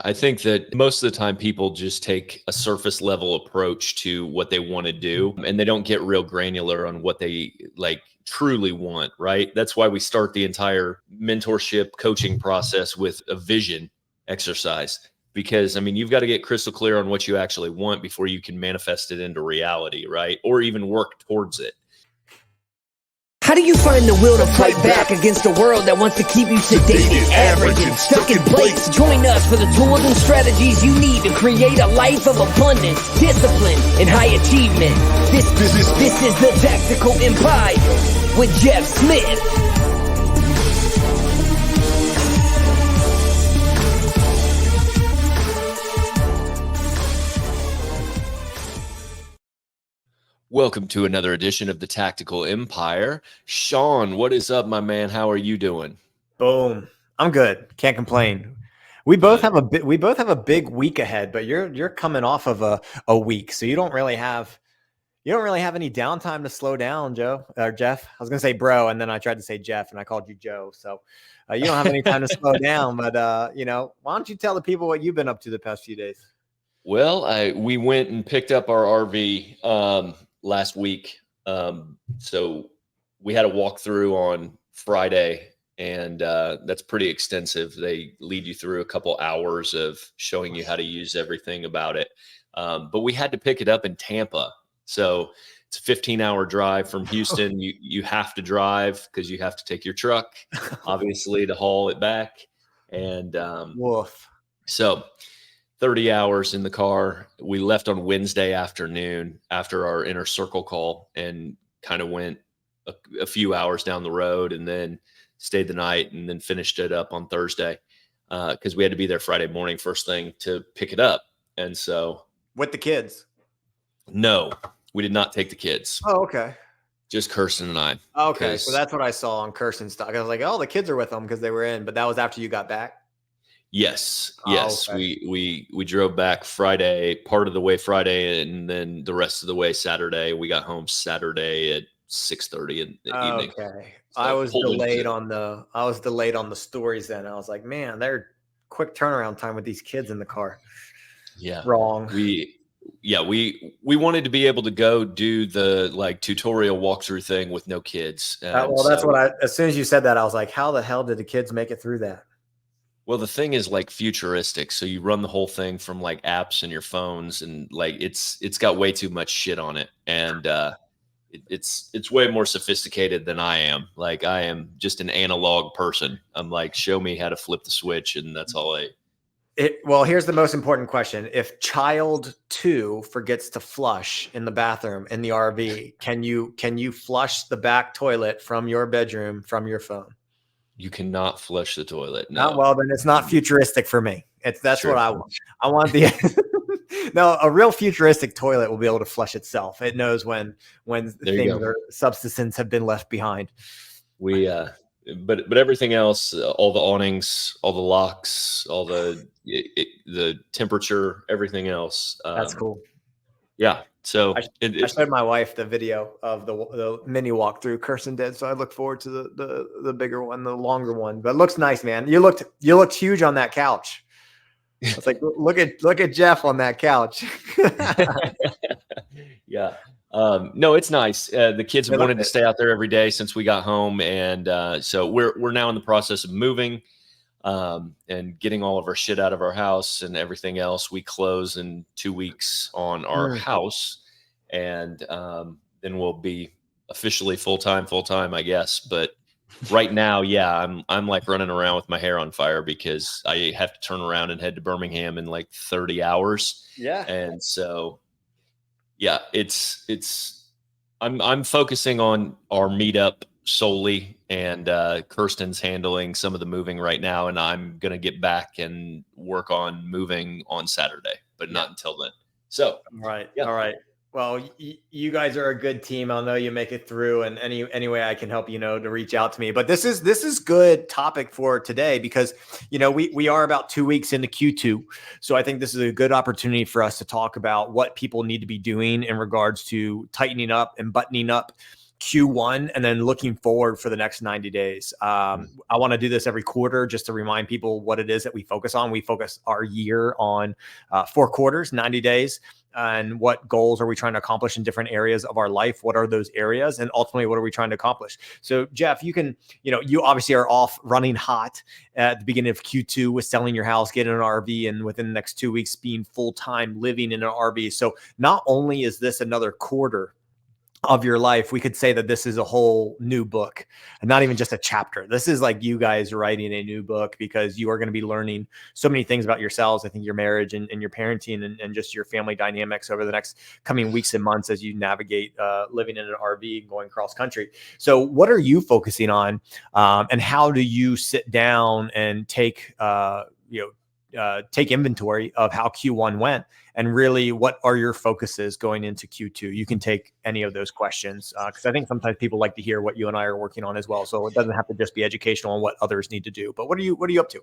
I think that most of the time people just take a surface level approach to what they want to do, and they don't get real granular on what they like truly want, right? That's why we start the entire mentorship coaching process with a vision exercise. Because I mean, you've got to get crystal clear on what you actually want before you can manifest it into reality, right? Or even work towards it. How do you find the will to fight back against a world that wants to keep you sedated, average, and stuck in place? Join us for the tools and strategies you need to create a life of abundance, discipline, and high achievement. This is the Tactical Empire with Jeff Smith. Welcome to another edition of the Tactical Empire. Sean, what is up, my man? How are you doing? Boom. I'm good. Can't complain. We both have a big week ahead, but you're coming off of a week, so you don't really have any downtime to slow down, Joe or Jeff. I was gonna say bro, and then I tried to say Jeff, and I called you Joe. So you don't have any time to slow down. But why don't you tell the people what you've been up to the past few days? Well, we went and picked up our RV last week. So we had a walkthrough on Friday, and that's pretty extensive. They lead you through a couple hours of showing you how to use everything about it. But we had to pick it up in Tampa. So it's a 15-hour drive from Houston. You have to drive because you have to take your truck, obviously, to haul it back. And woof. So 30 hours in the car. We left on Wednesday afternoon after our inner circle call and kind of went a few hours down the road and then stayed the night and then finished it up on Thursday because we had to be there Friday morning first thing to pick it up. And so with the kids? No, we did not take the kids. Oh, okay. Just Kirsten and I. Okay. So that's what I saw on Kirsten's stock. I was like, oh, the kids are with them because they were in, but that was after you got back. Yes. Okay. We drove back Friday, part of the way Friday, and then the rest of the way Saturday. We got home Saturday at 6:30 in the evening. Okay. So I was delayed on the stories then. I was like, man, they're quick turnaround time with these kids in the car. Yeah. Wrong. We wanted to be able to go do the tutorial walkthrough thing with no kids. That's as soon as you said that, I was like, how the hell did the kids make it through that? Well, the thing is futuristic. So you run the whole thing from apps in your phones and it's got way too much shit on it. And it's way more sophisticated than I am. I am just an analog person. I'm show me how to flip the switch. And that's all Well, here's the most important question. If child 2 forgets to flush in the bathroom in the RV, can you flush the back toilet from your bedroom from your phone? You cannot flush the toilet. No. Well, then it's not futuristic for me. That's Sure. what I want. I want no, a real futuristic toilet will be able to flush itself. It knows when things or substances have been left behind. But everything else, all the awnings, all the locks, all the temperature, everything else. That's cool. Yeah. So I showed my wife the video of the mini walkthrough Kirsten did. So I look forward to the bigger one, the longer one. But it looks nice, man. You looked huge on that couch. It's like look at Jeff on that couch. Yeah. No, it's nice. The kids have wanted to stay out there every day since we got home, and so we're now in the process of moving and getting all of our shit out of our house and everything else. We close in 2 weeks on our house, and then we'll be officially full time, I guess. But right now, yeah, I'm running around with my hair on fire because I have to turn around and head to Birmingham in 30 hours. Yeah, and so. Yeah, I'm focusing on our meetup solely, and Kirsten's handling some of the moving right now, and I'm going to get back and work on moving on Saturday, but not until then. So, all right. Yeah. All right. Well, you guys are a good team. I'll know you make it through, and any way I can help, to reach out to me. But this is good topic for today because, we are about 2 weeks into Q2. So I think this is a good opportunity for us to talk about what people need to be doing in regards to tightening up and buttoning up Q1 and then looking forward for the next 90 days. I want to do this every quarter just to remind people what it is that we focus on. We focus our year on 4 quarters, 90 days. And what goals are we trying to accomplish in different areas of our life? What are those areas? And ultimately, what are we trying to accomplish? So, Jeff, you obviously are off running hot at the beginning of Q2 with selling your house, getting an RV, and within the next 2 weeks being full-time living in an RV. So not only is this another quarter of your life, we could say that this is a whole new book and not even just a chapter. This is like you guys writing a new book because you are going to be learning so many things about yourselves. I think your marriage and your parenting and just your family dynamics over the next coming weeks and months as you navigate living in an RV and going cross country. So what are you focusing on, and how do you sit down and take inventory of how Q1 went, and really what are your focuses going into Q2? You can take any of those questions because I think sometimes people like to hear what you and I are working on as well. So it doesn't have to just be educational on what others need to do. But what are you up to?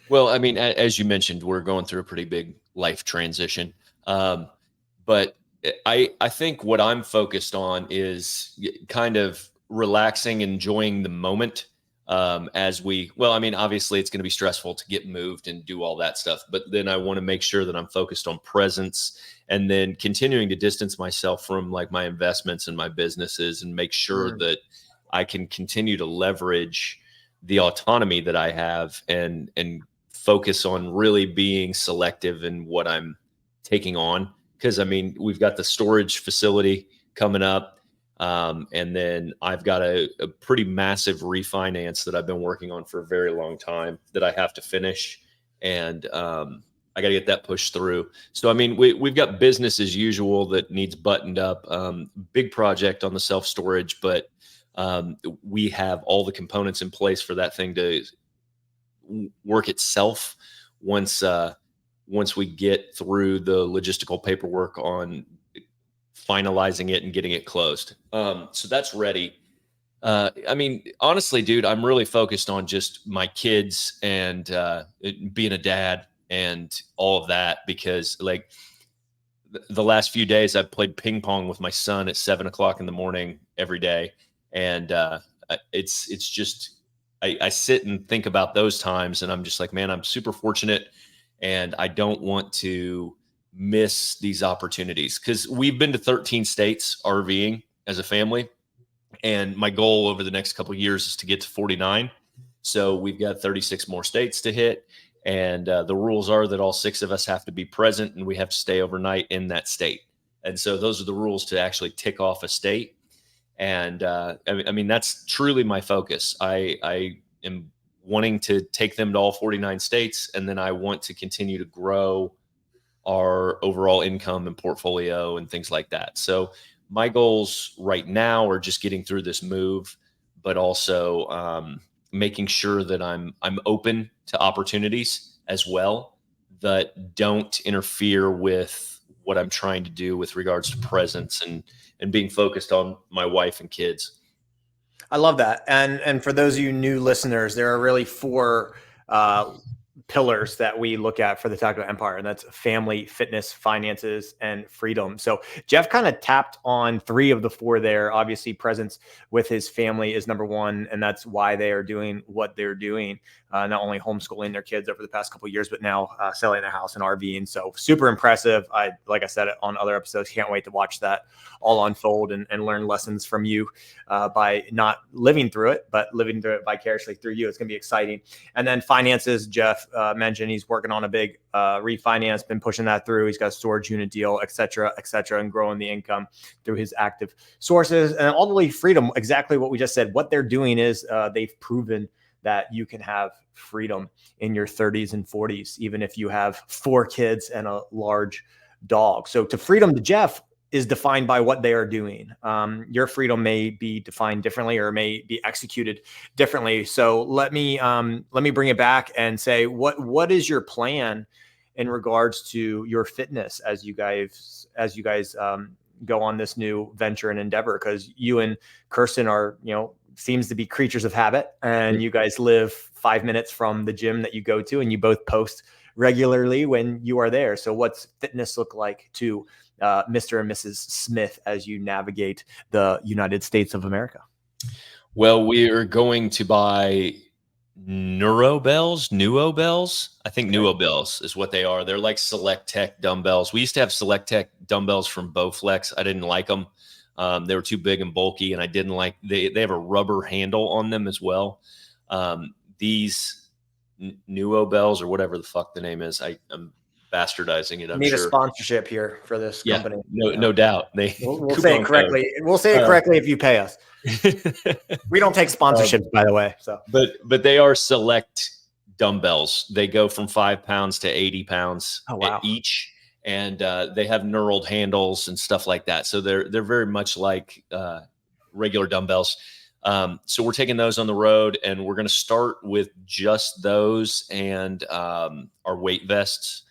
Well, I mean, as you mentioned, we're going through a pretty big life transition. But I think what I'm focused on is kind of relaxing, enjoying the moment. Obviously it's going to be stressful to get moved and do all that stuff, but then I want to make sure that I'm focused on presence and then continuing to distance myself from like my investments and my businesses and make sure that I can continue to leverage the autonomy that I have and focus on really being selective in what I'm taking on. Cause I mean, we've got the storage facility coming up. And then I've got a pretty massive refinance that I've been working on for a very long time that I have to finish. And I got to get that pushed through. So, I mean, we've got business as usual that needs buttoned up. Big project on the self-storage, but we have all the components in place for that thing to work itself once we get through the logistical paperwork on finalizing it and getting it closed. So that's ready. I mean, honestly, dude, I'm really focused on just my kids and being a dad and all of that, because like the last few days I've played ping pong with my son at 7 o'clock in the morning every day. And it's just, I sit and think about those times and I'm just like, man, I'm super fortunate and I don't want to miss these opportunities because we've been to 13 states RVing as a family. And my goal over the next couple of years is to get to 49. So we've got 36 more states to hit. And the rules are that all 6 of us have to be present and we have to stay overnight in that state. And so those are the rules to actually tick off a state. And I mean, that's truly my focus. I am wanting to take them to all 49 states. And then I want to continue to grow our overall income and portfolio and things like that. So my goals right now are just getting through this move, but also making sure that I'm open to opportunities as well that don't interfere with what I'm trying to do with regards to presence and being focused on my wife and kids. I love that. And for those of you new listeners, there are really 4 pillars that we look at for the Tactical Empire, and that's family, fitness, finances, and freedom. So Jeff kind of tapped on 3 of the 4 there. Obviously, presence with his family is number 1, and that's why they are doing what they're doing. Not only homeschooling their kids over the past couple of years, but now selling their house and RVing. So super impressive. Like I said on other episodes, can't wait to watch that all unfold and learn lessons from you by not living through it, but living through it vicariously through you. It's going to be exciting. And then finances, Jeff mentioned he's working on a big refinance, been pushing that through. He's got a storage unit deal, et cetera, and growing the income through his active sources. And ultimately freedom, exactly what we just said. What they're doing is they've proven that you can have freedom in your 30s and 40s, even if you have 4 kids and a large dog. So to freedom to Jeff is defined by what they are doing. Your freedom may be defined differently or may be executed differently. So let me bring it back and say, what is your plan in regards to your fitness as you guys go on this new venture and endeavor? Because you and Kirsten are, seems to be creatures of habit, and you guys live 5 minutes from the gym that you go to, and you both post regularly when you are there. So what's fitness look like to Mr. and Mrs. Smith as you navigate the United States of America? Well, we are going to buy Nuobells. I think Okay. Nuobells is what they are. They're like Select Tech dumbbells. We used to have Select Tech dumbbells from Bowflex. I didn't like them. They were too big and bulky, and I didn't like. They have a rubber handle on them as well. These Nuobells, or whatever the fuck the name is, I'm bastardizing it. I'm Need a sure. sponsorship here for this company. No doubt. We'll say it correctly. We'll say it correctly if you pay us. We don't take sponsorships, by the way. So, but they are Select dumbbells. They go from 5 pounds to 80 pounds each, and they have knurled handles and stuff like that. So they're very much like regular dumbbells. So we're taking those on the road, and we're going to start with just those and our weight vests,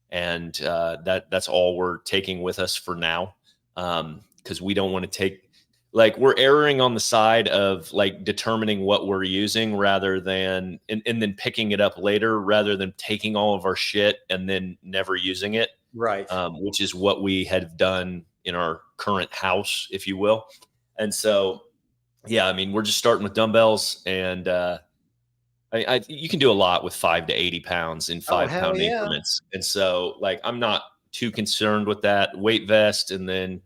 and that's all we're taking with us for now, because we don't want to take. Like, we're erring on the side of like determining what we're using rather than and then picking it up later, rather than taking all of our shit and then never using it. Right. Which is what we had done in our current house, if you will. And so, yeah, I mean, we're just starting with dumbbells, and you can do a lot with 5 to 80 pounds in 5 pound increments. And so, like, I'm not too concerned with that. Weight vest and then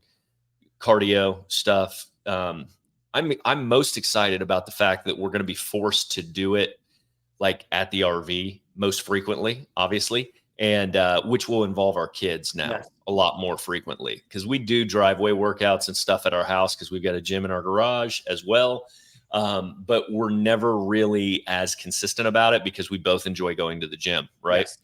cardio stuff. I'm most excited about the fact that we're going to be forced to do it like at the RV most frequently, obviously, and which will involve our kids now a lot more frequently, because we do driveway workouts and stuff at our house because we've got a gym in our garage as well. But we're never really as consistent about it because we both enjoy going to the gym, right? Yes.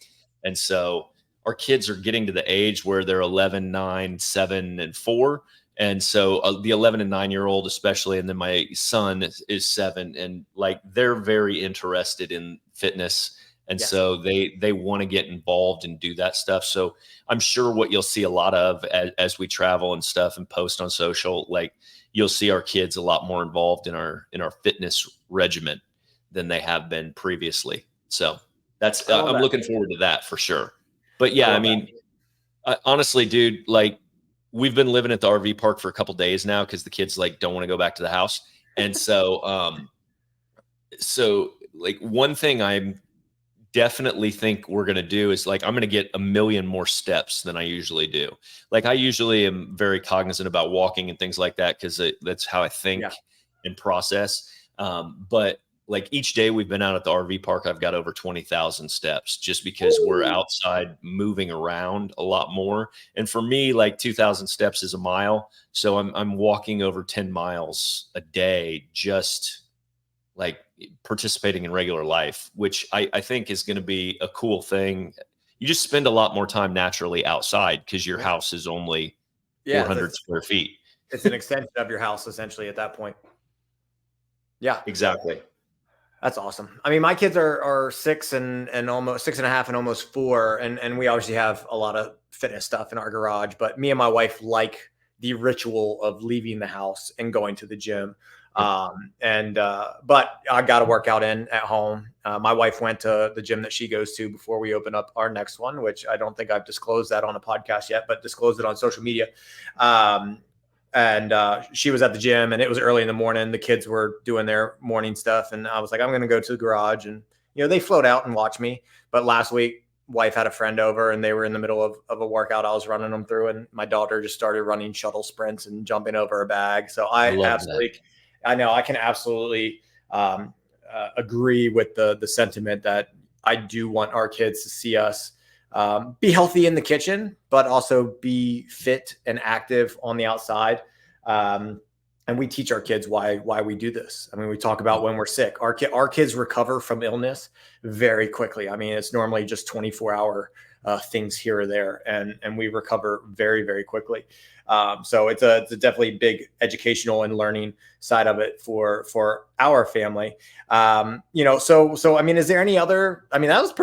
And so our kids are getting to the age where they're 11, 9, 7, and 4. And so the 11 and 9-year-old especially, and then my son is 7, and like they're very interested in fitness. And so they want to get involved and do that stuff. So I'm sure what you'll see a lot of as we travel and stuff and post on social, like you'll see our kids a lot more involved in our fitness regimen than they have been previously. So that's I'm looking forward to that for sure. But yeah, I mean, honestly, dude, like, we've been living at the RV park for a couple days now because the kids like don't want to go back to the house. And so, so like one thing I'm definitely think we're going to do is like, I'm going to get 1 million more steps than I usually do. Like, I usually am very cognizant about walking and things like that, because that's how I think and process. But like each day we've been out at the RV park, I've got over 20,000 steps just because we're outside moving around a lot more. And for me, like 2,000 steps is a mile. So I'm walking over 10 miles a day, just like participating in regular life, which I think is going to be a cool thing. You just spend a lot more time naturally outside because your house is only 400 square feet. It's an extension of your house essentially at that point. Yeah, exactly. That's awesome. I mean, my kids are 6 and almost 6.5 and almost 4. And we obviously have a lot of fitness stuff in our garage, but me and my wife like the ritual of leaving the house and going to the gym. But I got to work out at home. My wife went to the gym that she goes to before we open up our next one, which I don't think I've disclosed that on a podcast yet, but disclosed it on social media. And she was at the gym, and it was early in the morning. The kids were doing their morning stuff. And I was like, I'm going to go to the garage, and, you know, they float out and watch me. But last week, wife had a friend over, and they were in the middle of a workout I was running them through. And my daughter just started running shuttle sprints and jumping over a bag. So I can absolutely agree with the sentiment that I do want our kids to see us be healthy in the kitchen, but also be fit and active on the outside. And we teach our kids why we do this. I mean, we talk about when we're sick. Our kids recover from illness very quickly. I mean, it's normally just 24-hour things here or there, and we recover very, very quickly. So it's a definitely big educational and learning side of it for our family. So I mean, is there any other? I mean, that was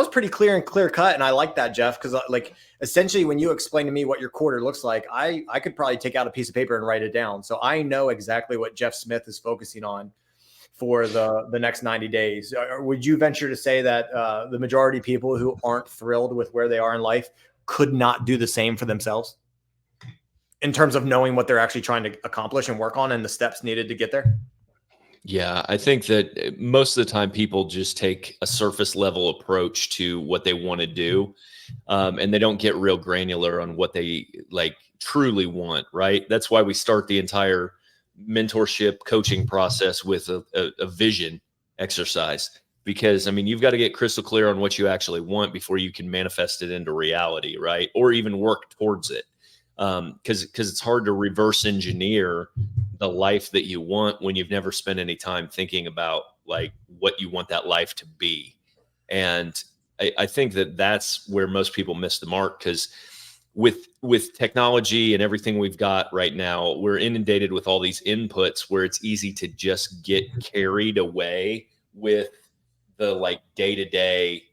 pretty clear cut, and I like that, Jeff, because like essentially when you explain to me what your quarter looks like, I could probably take out a piece of paper and write it down, so I know exactly what Jeff Smith is focusing on for the next 90 days. Would you venture to say that the majority of people who aren't thrilled with where they are in life could not do the same for themselves in terms of knowing what they're actually trying to accomplish and work on and the steps needed to get there? Yeah, I think that most of the time people just take a surface level approach to what they want to do, and they don't get real granular on what they like truly want. Right. That's why we start the entire mentorship coaching process with a vision exercise. Because I mean, you've got to get crystal clear on what you actually want before you can manifest it into reality, right? Or even work towards it. Because it's hard to reverse engineer the life that you want when you've never spent any time thinking about like what you want that life to be. And I think that that's where most people miss the mark, because with technology and everything we've got right now, we're inundated with all these inputs where it's easy to just get carried away with the like day-to-day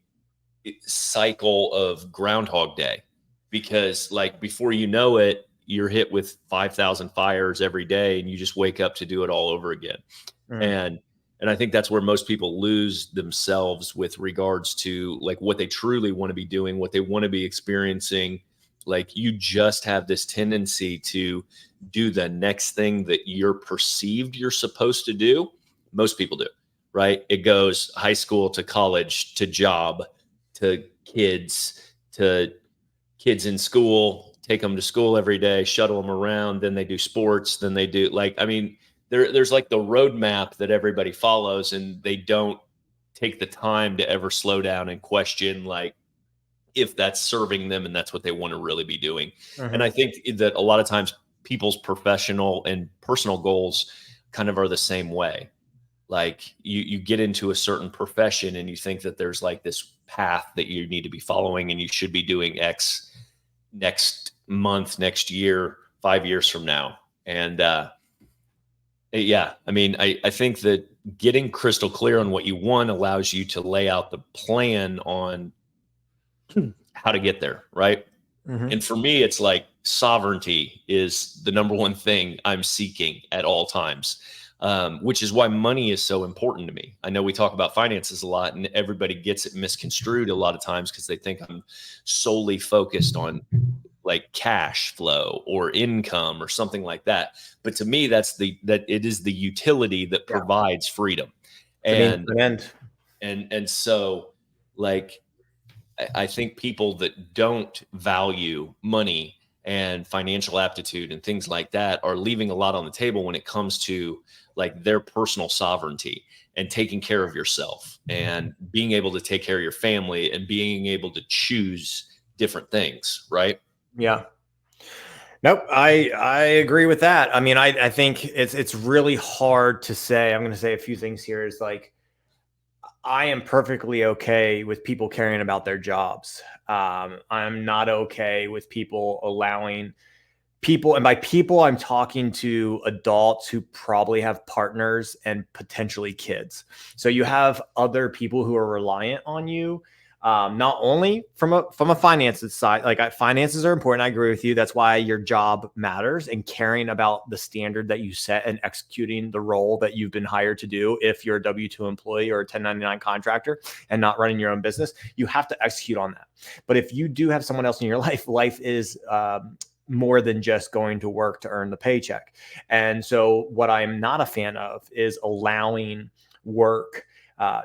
cycle of Groundhog Day, because like before you know it, you're hit with 5,000 fires every day and you just wake up to do it all over again. And I think that's where most people lose themselves with regards to like what they truly want to be doing, what they want to be experiencing. Like you just have this tendency to do the next thing that you're perceived you're supposed to do. Most people do, right? It goes high school to college to job to kids in school, take them to school every day, shuttle them around, then they do sports, then they do like, I mean, there's like the roadmap that everybody follows, and they don't take the time to ever slow down and question like if that's serving them and that's what they want to really be doing. And I think that a lot of times people's professional and personal goals kind of are the same way. Like you get into a certain profession and you think that there's like this path that you need to be following and you should be doing X next month, next year, 5 years from now. And yeah, I mean, I think that getting crystal clear on what you want allows you to lay out the plan on how to get there, right? And for me, it's like sovereignty is the number one thing I'm seeking at all times, which is why money is so important to me. I know we talk about finances a lot and everybody gets it misconstrued a lot of times because they think I'm solely focused on like cash flow or income or something like that. But to me, that it is the utility that provides freedom. And so like, I think people that don't value money and financial aptitude and things like that are leaving a lot on the table when it comes to like their personal sovereignty and taking care of yourself and being able to take care of your family and being able to choose different things, right? Yeah. Nope. I agree with that. I mean, I think it's really hard to say. I'm going to say a few things here is like, I am perfectly okay with people caring about their jobs. I'm not okay with people allowing people, and by people, I'm talking to adults who probably have partners and potentially kids. So you have other people who are reliant on you. Not only from a finances side, like finances are important. I agree with you. That's why your job matters and caring about the standard that you set and executing the role that you've been hired to do. If you're a W-2 employee or a 1099 contractor and not running your own business, you have to execute on that. But if you do have someone else in your life is more than just going to work to earn the paycheck. And so what I'm not a fan of is allowing work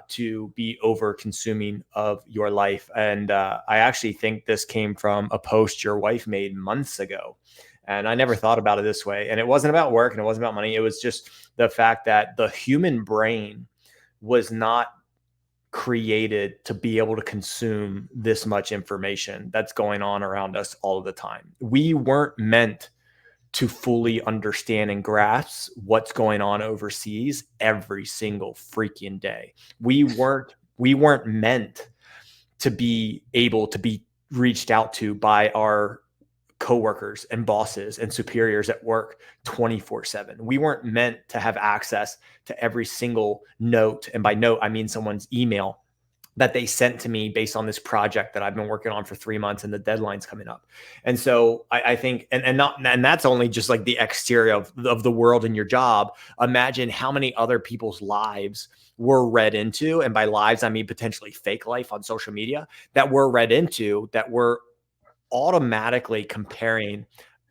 to be over consuming of your life. And I actually think this came from a post your wife made months ago. And I never thought about it this way. And it wasn't about work and it wasn't about money. It was just the fact that the human brain was not created to be able to consume this much information that's going on around us all of the time. We weren't meant to fully understand and grasp what's going on overseas every single freaking day. We weren't meant to be able to be reached out to by our coworkers and bosses and superiors at work 24/7. We weren't meant to have access to every single note. And by note, I mean someone's email that they sent to me based on this project that I've been working on for 3 months and the deadline's coming up. And so I think, and that's only just like the exterior of the world and your job. Imagine how many other people's lives were read into. And by lives, I mean potentially fake life on social media that were read into, that were automatically comparing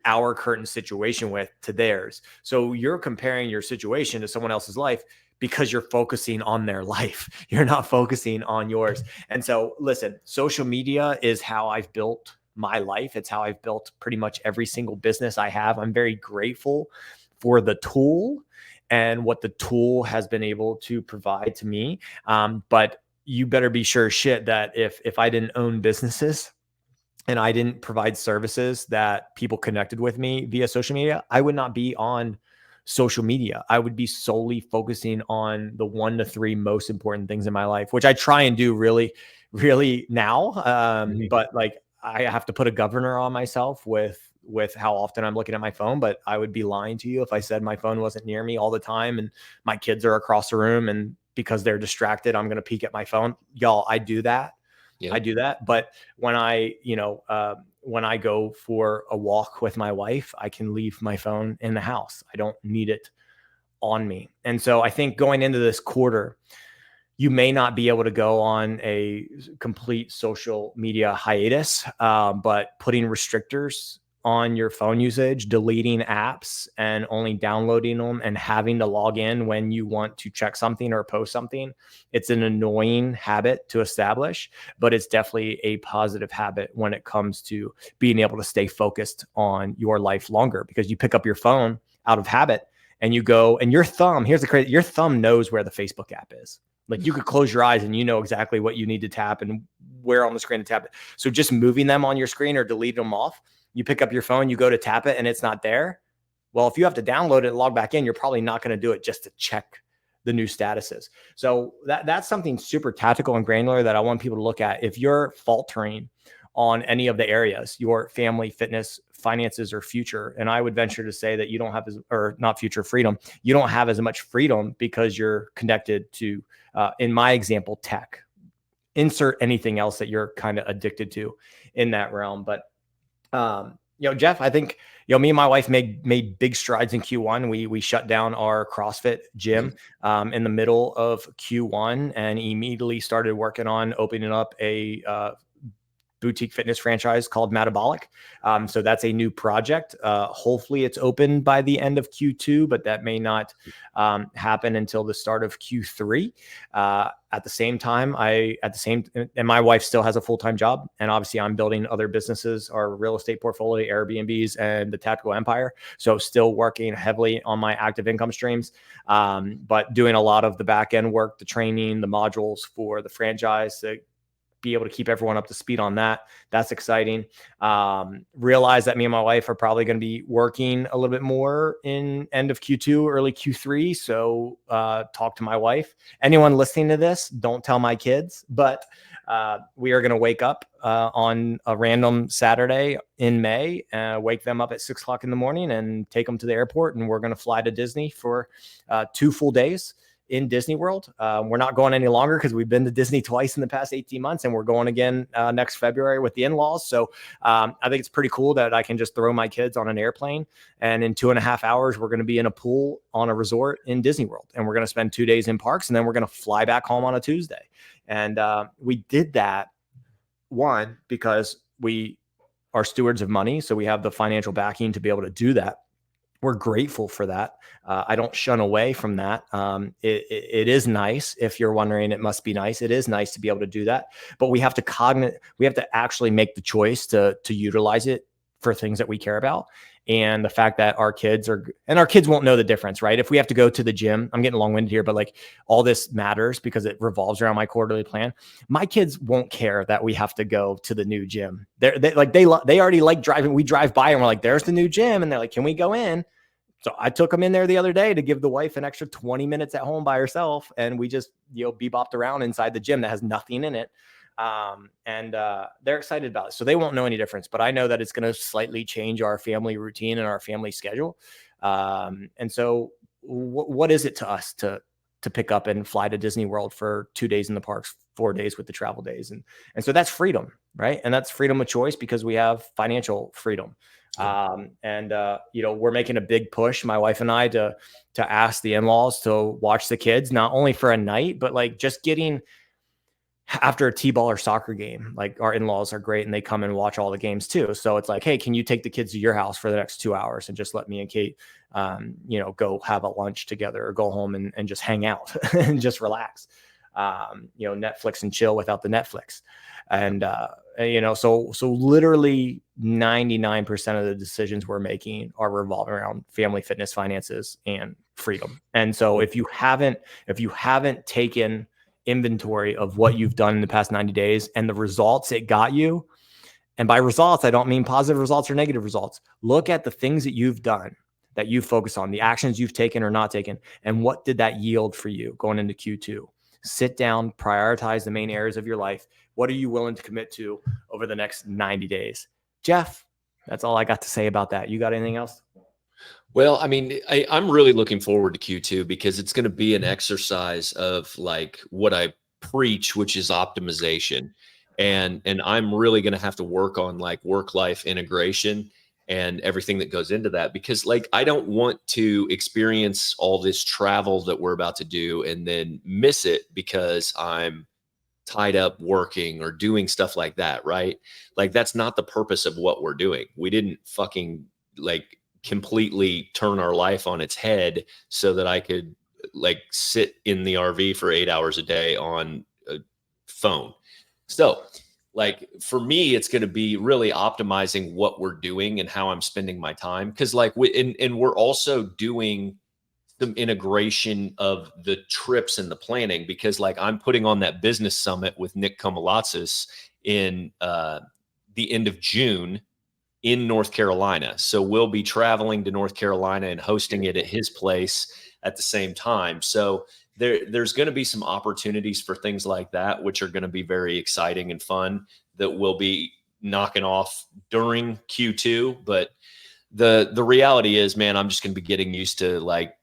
our current situation with to theirs. So you're comparing your situation to someone else's life because you're focusing on their life. You're not focusing on yours. And so listen, social media is how I've built my life. It's how I've built pretty much every single business I have. I'm very grateful for the tool and what the tool has been able to provide to me. But you better be sure as shit that if I didn't own businesses, and I didn't provide services that people connected with me via social media, I would not be on social media. I would be solely focusing on the 1 to 3 most important things in my life, which I try and do really, really now. But like I have to put a governor on myself with how often I'm looking at my phone. But I would be lying to you if I said my phone wasn't near me all the time and my kids are across the room and because they're distracted, I'm going to peek at my phone. Y'all, I do that. Yep. I do that. But when when I go for a walk with my wife, I can leave my phone in the house. I don't need it on me. And so I think going into this quarter, you may not be able to go on a complete social media hiatus, but putting restrictors on your phone usage, deleting apps and only downloading them and having to log in when you want to check something or post something. It's an annoying habit to establish, but it's definitely a positive habit when it comes to being able to stay focused on your life longer, because you pick up your phone out of habit and you go, and your thumb, here's the crazy, your thumb knows where the Facebook app is. Like you could close your eyes and you know exactly what you need to tap and where on the screen to tap it. So just moving them on your screen or deleting them off, you pick up your phone, you go to tap it and it's not there. Well, if you have to download it and log back in, you're probably not going to do it just to check the new statuses. So that's something super tactical and granular that I want people to look at. If you're faltering on any of the areas, your family, fitness, finances, or future, and I would venture to say that you don't have not future, freedom, you don't have as much freedom because you're connected to, in my example, tech. Insert anything else that you're kind of addicted to in that realm. But Jeff, I think, me and my wife made big strides in Q1. We shut down our CrossFit gym in the middle of Q1 and immediately started working on opening up a boutique fitness franchise called Metabolic. So that's a new project. Hopefully it's open by the end of Q2, but that may not happen until the start of Q3. At the same time, and my wife still has a full-time job. And obviously I'm building other businesses, our real estate portfolio, Airbnbs, and the Tactical Empire. So still working heavily on my active income streams, but doing a lot of the back end work, the training, the modules for the franchise, to be able to keep everyone up to speed on that. That's exciting. Realize that me and my wife are probably going to be working a little bit more in end of Q2, early Q3. So talk to my wife. Anyone listening to this, don't tell my kids, but we are going to wake up on a random Saturday in May, wake them up at 6 o'clock in the morning and take them to the airport. And we're going to fly to Disney for 2 full days in Disney World. We're not going any longer because we've been to Disney twice in the past 18 months and we're going again next February with the in-laws. So I think it's pretty cool that I can just throw my kids on an airplane and in 2.5 hours, we're going to be in a pool on a resort in Disney World. And we're going to spend 2 days in parks and then we're going to fly back home on a Tuesday. And we did that, one, because we are stewards of money. So we have the financial backing to be able to do that. We're grateful for that. I don't shun away from that. It is nice. If you're wondering, it must be nice. It is nice to be able to do that, but we have to actually make the choice to utilize it for things that we care about. And the fact that our kids won't know the difference, right? If we have to go to the gym, I'm getting long-winded here, but like all this matters because it revolves around my quarterly plan. My kids won't care that we have to go to the new gym. They already like driving. We drive by and we're like, there's the new gym. And they're like, can we go in? So I took them in there the other day to give the wife an extra 20 minutes at home by herself. And we just, bebopped around inside the gym that has nothing in it. And they're excited about it. So they won't know any difference, but I know that it's going to slightly change our family routine and our family schedule. And so what is it to us to pick up and fly to Disney World for 2 days in the parks 4 days with the travel days. And so that's freedom, right? And that's freedom of choice because we have financial freedom. We're making a big push, my wife and I, to ask the in-laws to watch the kids, not only for a night, but like just getting after a t-ball or soccer game. Like our in-laws are great and they come and watch all the games too. So it's like, hey, can you take the kids to your house for the next 2 hours and just let me and Kate, go have a lunch together or go home and just hang out and just relax, Netflix and chill without the Netflix. And, so literally 99% of the decisions we're making are revolving around family, fitness, finances, and freedom. And so if you haven't taken inventory of what you've done in the past 90 days and the results it got you, and by results, I don't mean positive results or negative results. Look at the things that you've done, that you focus on, the actions you've taken or not taken, and what did that yield for you going into Q2? Sit down, prioritize the main areas of your life. What are you willing to commit to over the next 90 days? Jeff, that's all I got to say about that. You got anything else? Well, I mean, I'm really looking forward to Q2 because it's going to be an exercise of like what I preach, which is optimization. And I'm really going to have to work on like work-life integration and everything that goes into that, because like I don't want to experience all this travel that we're about to do and then miss it because I'm tied up working or doing stuff like that, right? Like that's not the purpose of what we're doing. We didn't fucking like completely turn our life on its head so that I could like sit in the RV for 8 hours a day on a phone. So like for me, it's going to be really optimizing what we're doing and how I'm spending my time. Cause like and we're also doing some integration of the trips and the planning, because like I'm putting on that business summit with Nick Komalatsis in the end of June in North Carolina. So we'll be traveling to North Carolina and hosting it at his place at the same time. So there's going to be some opportunities for things like that, which are going to be very exciting and fun, that we'll be knocking off during Q2. But the reality is, man, I'm just going to be getting used to like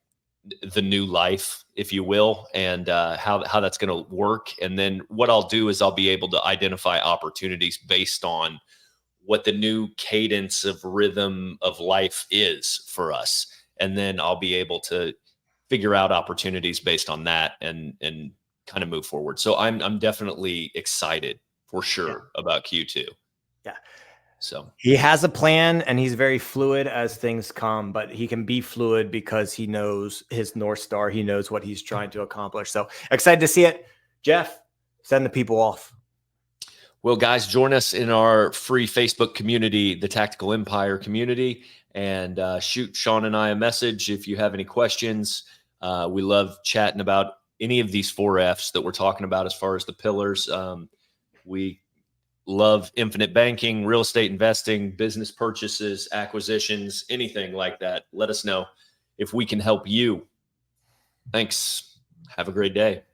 the new life, if you will, and how that's going to work. And then what I'll do is I'll be able to identify opportunities based on what the new cadence of rhythm of life is for us. And then I'll be able to figure out opportunities based on that and kind of move forward. So I'm definitely excited for sure about Q2. Yeah. So he has a plan and he's very fluid as things come, but he can be fluid because he knows his North Star. He knows what he's trying to accomplish. So excited to see it. Jeff, send the people off. Well, guys, join us in our free Facebook community, the Tactical Empire community, and shoot Sean and I a message if you have any questions. We love chatting about any of these 4 F's that we're talking about as far as the pillars. We love infinite banking, real estate investing, business purchases, acquisitions, anything like that. Let us know if we can help you. Thanks. Have a great day.